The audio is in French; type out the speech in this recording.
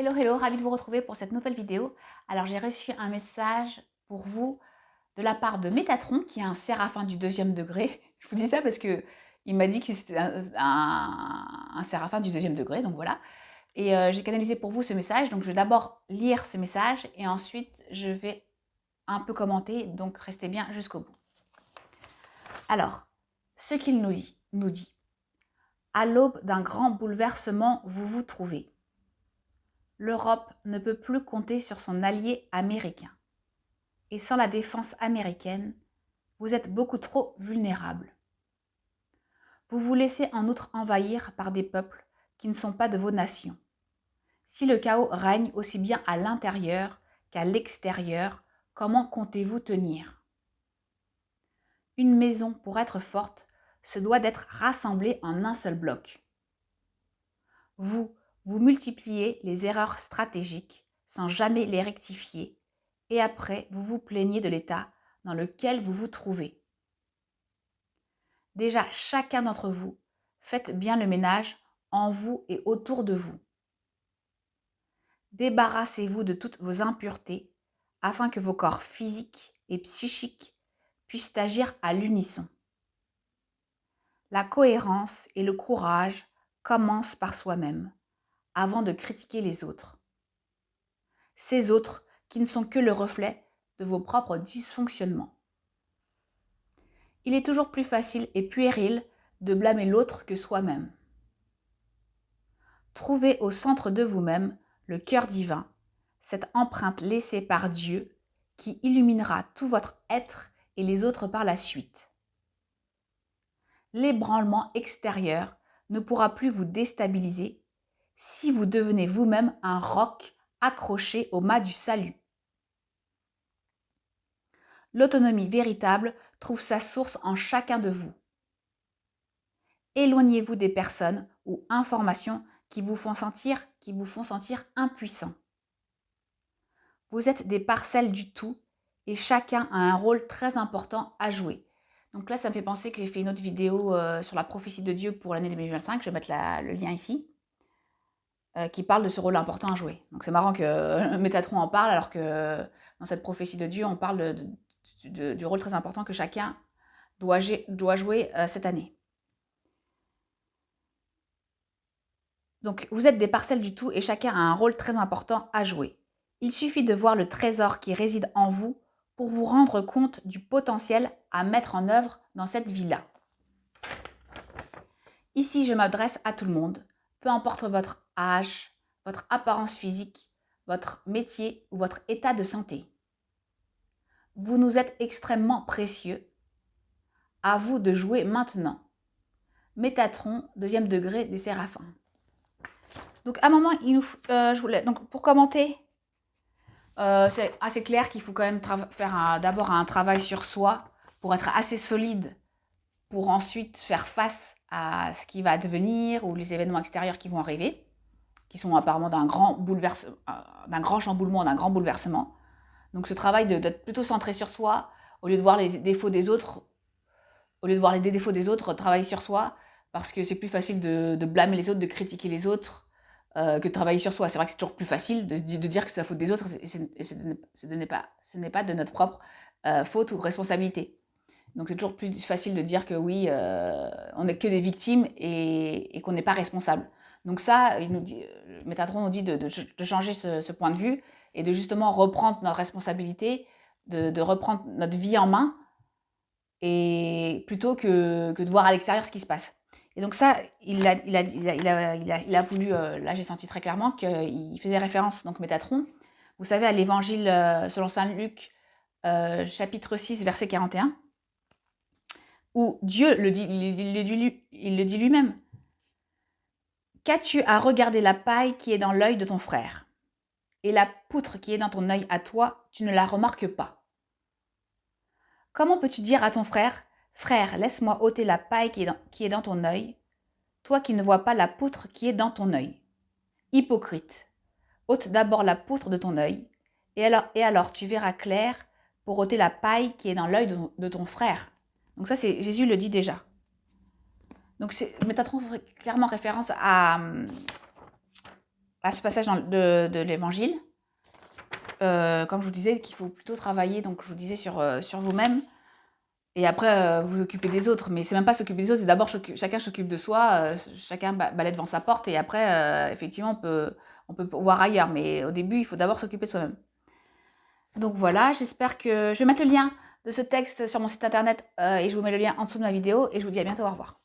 Hello, hello, ravi de vous retrouver pour cette nouvelle vidéo. Alors j'ai reçu un message pour vous de la part de Métatron, qui est un séraphin du deuxième degré. Je vous dis ça parce que il m'a dit que c'était un séraphin du deuxième degré, donc voilà. Et j'ai canalisé pour vous ce message, donc je vais d'abord lire ce message et ensuite je vais un peu commenter, donc restez bien jusqu'au bout. Alors, ce qu'il nous dit. À l'aube d'un grand bouleversement, vous vous trouvez. L'Europe ne peut plus compter sur son allié américain. Et sans la défense américaine, vous êtes beaucoup trop vulnérable. Vous vous laissez en outre envahir par des peuples qui ne sont pas de vos nations. Si le chaos règne aussi bien à l'intérieur qu'à l'extérieur, comment comptez-vous tenir? Une maison, pour être forte, se doit d'être rassemblée en un seul bloc. Vous multipliez les erreurs stratégiques sans jamais les rectifier et après vous vous plaignez de l'état dans lequel vous vous trouvez. Déjà, chacun d'entre vous, faites bien le ménage en vous et autour de vous. Débarrassez-vous de toutes vos impuretés afin que vos corps physiques et psychiques puissent agir à l'unisson. La cohérence et le courage commencent par soi-même avant de critiquer les autres. Ces autres qui ne sont que le reflet de vos propres dysfonctionnements. Il est toujours plus facile et puéril de blâmer l'autre que soi-même. Trouvez au centre de vous-même le cœur divin, cette empreinte laissée par Dieu qui illuminera tout votre être et les autres par la suite. L'ébranlement extérieur ne pourra plus vous déstabiliser si vous devenez vous-même un roc accroché au mât du salut. L'autonomie véritable trouve sa source en chacun de vous. Éloignez-vous des personnes ou informations qui vous font sentir impuissant. Vous êtes des parcelles du tout et chacun a un rôle très important à jouer. Donc là, ça me fait penser que j'ai fait une autre vidéo sur la prophétie de Dieu pour l'année 2025, je vais mettre le lien ici, qui parle de ce rôle important à jouer. Donc c'est marrant que Métatron en parle alors que dans cette prophétie de Dieu, on parle du rôle très important que chacun doit jouer cette année. Donc, vous êtes des parcelles du tout et chacun a un rôle très important à jouer. Il suffit de voir le trésor qui réside en vous pour vous rendre compte du potentiel à mettre en œuvre dans cette vie-là. Ici, je m'adresse à tout le monde, peu importe votre âge, votre apparence physique, votre métier ou votre état de santé. Vous nous êtes extrêmement précieux. À vous de jouer maintenant. Métatron, deuxième degré des séraphins. Donc, à un moment, je voulais, donc, pour commenter, c'est assez clair qu'il faut quand même faire d'abord un travail sur soi pour être assez solide pour ensuite faire face à ce qui va advenir ou les événements extérieurs qui vont arriver, qui sont apparemment d'un grand chamboulement, d'un grand bouleversement. Donc ce travail d'être plutôt centré sur soi, au lieu de voir les défauts des autres, travailler sur soi, parce que c'est plus facile de blâmer les autres, de critiquer les autres, que de travailler sur soi. C'est vrai que c'est toujours plus facile de dire que c'est la faute des autres et ce n'est pas de notre propre faute ou responsabilité. Donc c'est toujours plus facile de dire que oui, on n'est que des victimes et qu'on n'est pas responsable. Donc ça, Métatron nous dit de changer ce point de vue et de justement reprendre notre responsabilité, de reprendre notre vie en main, et plutôt que de voir à l'extérieur ce qui se passe. Et donc ça, il a voulu, là j'ai senti très clairement qu'il faisait référence, donc Métatron, vous savez, à l'évangile selon saint Luc, chapitre 6, verset 41, où Dieu il le dit lui-même. Qu'as-tu à regarder la paille qui est dans l'œil de ton frère, et la poutre qui est dans ton œil à toi, tu ne la remarques pas? Comment peux-tu dire à ton frère, frère, laisse-moi ôter la paille qui est dans ton œil, toi qui ne vois pas la poutre qui est dans ton œil? Hypocrite, ôte d'abord la poutre de ton œil, et alors tu verras clair pour ôter la paille qui est dans l'œil de ton frère. Donc ça, Jésus le dit déjà. Donc Métatron fait clairement référence à à ce passage de l'Évangile. Comme je vous disais, qu'il faut plutôt travailler, donc je vous disais, sur vous-même. Et après, vous occupez des autres. Mais c'est même pas s'occuper des autres, c'est d'abord chacun s'occupe de soi, chacun balaie devant sa porte. Et après, effectivement, on peut voir ailleurs. Mais au début, il faut d'abord s'occuper de soi-même. Donc voilà, j'espère que... Je vais mettre le lien de ce texte sur mon site internet et je vous mets le lien en dessous de ma vidéo. Et je vous dis à bientôt, au revoir.